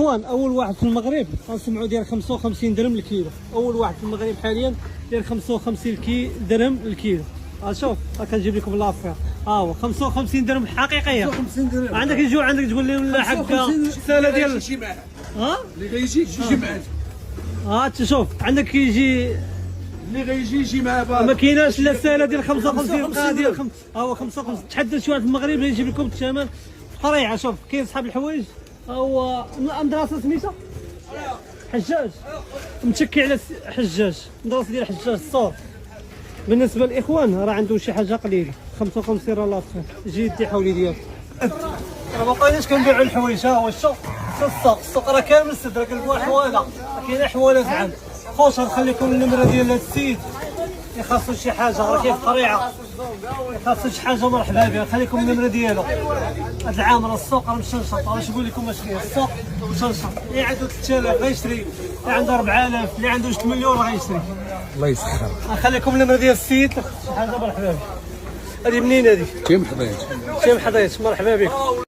الاخوان اول واحد في المغرب غنسمعوا ديال 55 درهم الكيلو. اول واحد في المغرب حاليا ديال 55 درهم الكيلو. شوف كنجيب لكم لافير. هو 55 درهم حقيقيه. 55 درهم. عندك يجيو عندك تقول لهم لا حقا الساله ديال ها اللي غيجي يجي معاه. تشوف عندك يجي اللي غيجي يجي معاه. ما كايناش لا الساله ديال 55 بقى ديال 55. تحدى شي واحد في المغرب يجيب لكم الثمن قريعه. شوف كاين صحاب الحوايج هو مدرسه سميتها حجاج، متكي على حجاج، مدرسه ديال حجاج الصور. بالنسبه للاخوان راه عندهم شي حاجه قليله 55 راه لا جي دي حولي ديالك. راه ما بقيناش كنبيعوا الحوايج. ها هو السوق السوق راه كامل سد. راه كنلقاو حواله كاينه حواله زعما خوش. غنخليكم النمره ديال هذا السيد يخاصو شي حاجه راه كاين قريعه يخاصو شي حاجه مرحبا بها. خليكم النمره ديالو. هذا العام راه السوق راه مشنشط. واش نقول لكم اش فيه السوق مشنشط. اللي عنده 3000 غيشري، اللي عنده 4000، اللي عنده 6 مليون غيشري. الله يسخر. غنخليكم النمره ديال السيد شي حاجه مرحبا بها. هذه منين هذه؟ كيم حضيت. كيم حضيت. مرحبا بك.